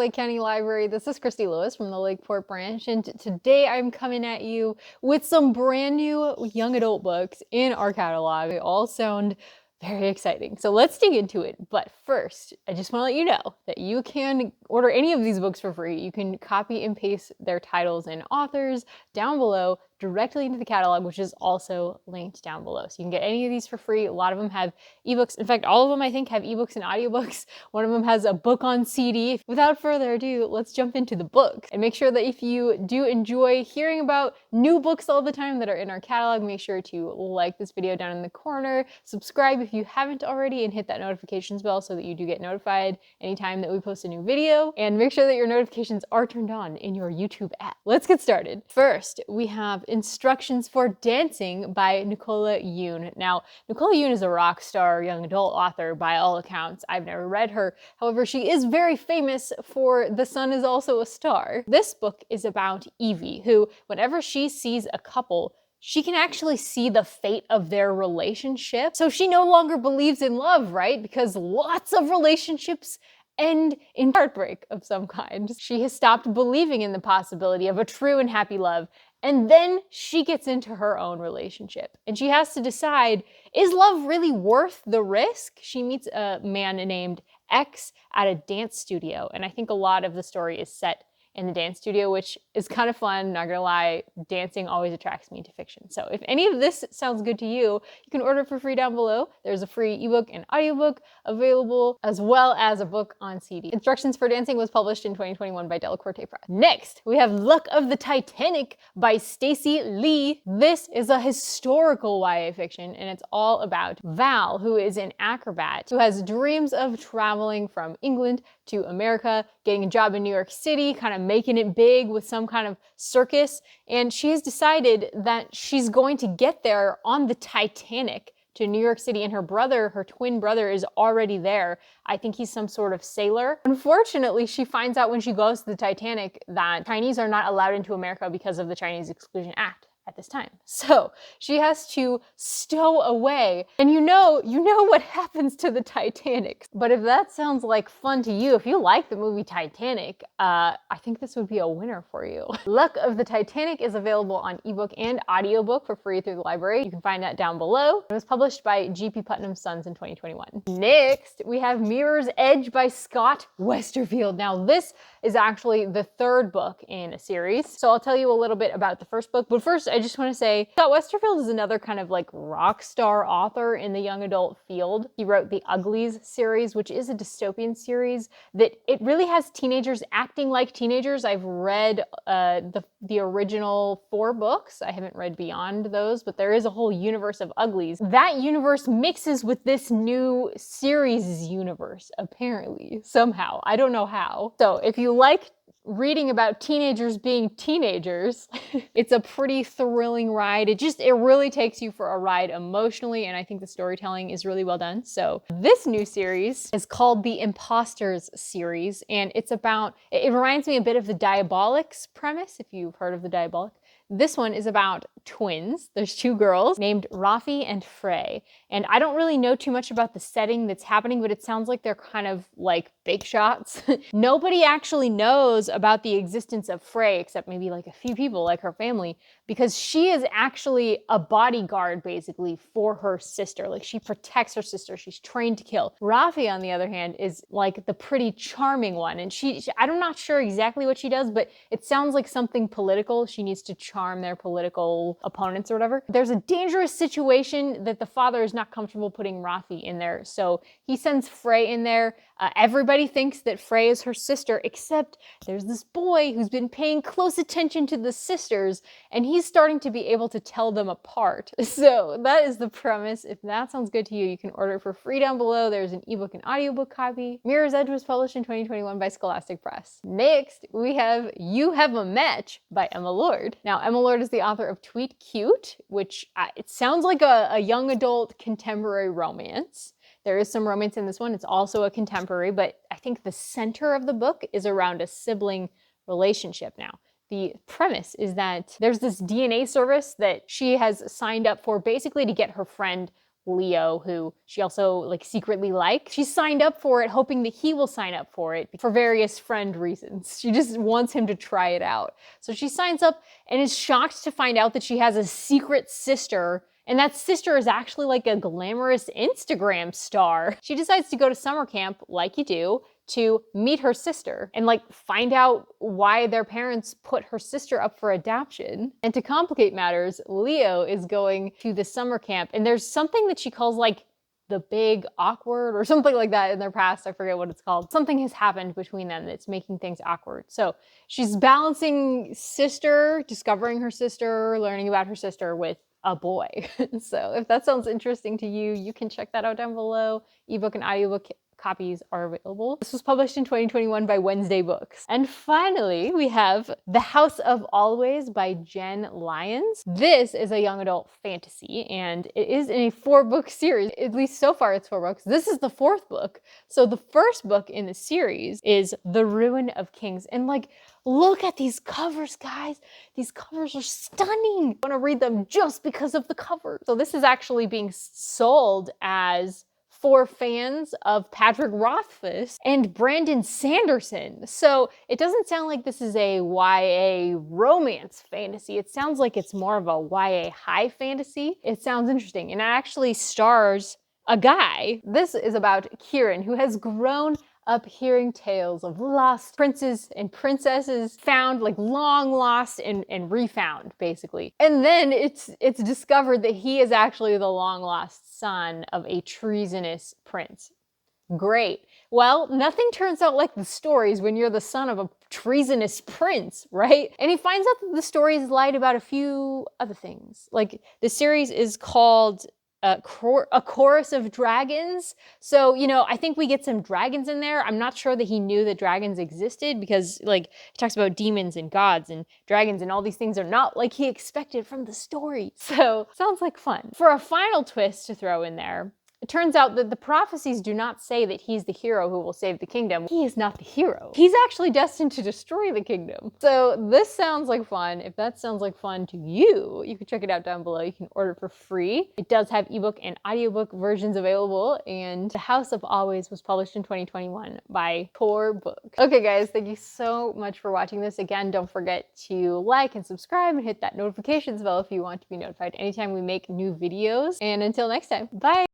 Lake County Library. This is Christy Lewis from the Lakeport branch, and today I'm coming at you with some brand new young adult books in our catalog. They all sound very exciting. So let's dig into it. But first, I just want to let you know that you can order any of these books for free. You can copy and paste their titles and authors down below directly into the catalog, which is also linked down below. So you can get any of these for free. A lot of them have ebooks. In fact, all of them I think have ebooks and audiobooks. One of them has a book on CD. Without further ado, let's jump into the book. And make sure that if you do enjoy hearing about new books all the time that are in our catalog, make sure to like this video down in the corner, subscribe if you haven't already, and hit that notifications bell so that you do get notified anytime that we post a new video. And make sure that your notifications are turned on in your YouTube app. Let's get started. First, we have Instructions for Dancing by Nicola Yoon. Now, Nicola Yoon is a rock star young adult author by all accounts. I've never read her. However, she is very famous for The Sun is Also a Star. This book is about Evie, who, whenever she sees a couple, she can actually see the fate of their relationship. So she no longer believes in love, right? Because lots of relationships end in heartbreak of some kind. She has stopped believing in the possibility of a true and happy love. And then she gets into her own relationship and she has to decide, is love really worth the risk? She meets a man named X at a dance studio. And I think a lot of the story is set in the dance studio, which is kind of fun. Not gonna lie, dancing always attracts me to fiction. So if any of this sounds good to you, you can order it for free down below. There's a free ebook and audiobook available, as well as a book on CD. Instructions for Dancing was published in 2021 by Delacorte Press. Next, we have Luck of the Titanic by Stacey Lee. This is a historical YA fiction, and it's all about Val, who is an acrobat who has dreams of traveling from England to America, getting a job in New York City, kind of making it big with some kind of circus. And she has decided that she's going to get there on the Titanic to New York City, and her brother, her twin brother, is already there. I think he's some sort of sailor. Unfortunately, she finds out when she goes to the Titanic that Chinese are not allowed into America because of the Chinese Exclusion Act at this time. So she has to stow away. And you know what happens to the Titanic. But if that sounds like fun to you, if you like the movie Titanic, I think this would be a winner for you. Luck of the Titanic is available on ebook and audiobook for free through the library. You can find that down below. It was published by G.P. Putnam's Sons in 2021. Next, we have Mirror's Edge by Scott Westerfeld. Now, this is actually the third book in a series. So I'll tell you a little bit about the first book. But first, I just want to say Scott Westerfeld is another kind of like rock star author in the young adult field. He wrote the Uglies series, which is a dystopian series that it really has teenagers acting like teenagers. I've read the original 4 books. I haven't read beyond those, but there is a whole universe of Uglies. That universe mixes with this new series universe, apparently, somehow. I don't know how. So if you like reading about teenagers being teenagers, it's a pretty thrilling ride. It really takes you for a ride emotionally, and I think the storytelling is really well done. So this new series is called the Imposters series, and it reminds me a bit of the Diabolics premise, if you've heard of the Diabolic. This one is about twins. There's 2 girls named Rafi and Frey. And I don't really know too much about the setting that's happening, but it sounds like they're kind of like big shots. Nobody actually knows about the existence of Frey, except maybe like a few people, like her family, because she is actually a bodyguard basically for her sister. Like she protects her sister. She's trained to kill. Rafi, on the other hand, is like the pretty charming one. And I'm not sure exactly what she does, but it sounds like something political. She needs to charm their political opponents or whatever. There's a dangerous situation that the father is not comfortable putting Rafi in there. So he sends Frey in there. Everybody thinks that Frey is her sister, except there's this boy who's been paying close attention to the sisters, and he's starting to be able to tell them apart. So that is the premise. If that sounds good to you, you can order it for free down below. There's an ebook and audiobook copy. Mirror's Edge was published in 2021 by Scholastic Press. Next, we have You Have a Match by Emma Lord. Now, Emma Lord is the author of Tweet Cute, which it sounds like a young adult contemporary romance. There is some romance in this one. It's also a contemporary, but I think the center of the book is around a sibling relationship now. The premise is that there's this DNA service that she has signed up for basically to get her friend Leo, who she also like secretly likes. She signed up for it hoping that he will sign up for it for various friend reasons. She just wants him to try it out. So she signs up and is shocked to find out that she has a secret sister, and that sister is actually like a glamorous Instagram star. She decides to go to summer camp, like you do, to meet her sister and like find out why their parents put her sister up for adoption. And to complicate matters, Leo is going to the summer camp, and there's something that she calls like the big awkward or something like that in their past. I forget what it's called. Something has happened between them that's making things awkward. So she's balancing sister, discovering her sister, learning about her sister with a boy. So if that sounds interesting to you, you can check that out down below. Ebook and audiobook copies are available. This was published in 2021 by Wednesday Books. And finally, we have The House of Always by Jenn Lyons. This is a young adult fantasy, and it is in a 4-book series. At least so far it's 4 books. This is the 4th book. So the first book in the series is The Ruin of Kings. And like, look at these covers, guys. These covers are stunning. I want to read them just because of the cover. So this is actually being sold as for fans of Patrick Rothfuss and Brandon Sanderson. So it doesn't sound like this is a YA romance fantasy. It sounds like it's more of a YA high fantasy. It sounds interesting, and it actually stars a guy. This is about Kieran, who has grown up hearing tales of lost princes and princesses, found, like long lost and refound, basically. And then it's discovered that he is actually the long lost son of a treasonous prince. Great. Well, nothing turns out like the stories when you're the son of a treasonous prince, right? And he finds out that the stories lied about a few other things. Like, the series is called A Chorus of Dragons. So, you know, I think we get some dragons in there. I'm not sure that he knew that dragons existed, because like he talks about demons and gods and dragons, and all these things are not like he expected from the story. So sounds like fun. For a final twist to throw in there, it turns out that the prophecies do not say that he's the hero who will save the kingdom. He is not the hero. He's actually destined to destroy the kingdom. So this sounds like fun. If that sounds like fun to you, you can check it out down below. You can order it for free. It does have ebook and audiobook versions available, and The House of Always was published in 2021 by Tor Books. Okay guys, thank you so much for watching this. Again, don't forget to like and subscribe and hit that notifications bell if you want to be notified anytime we make new videos. And until next time, bye!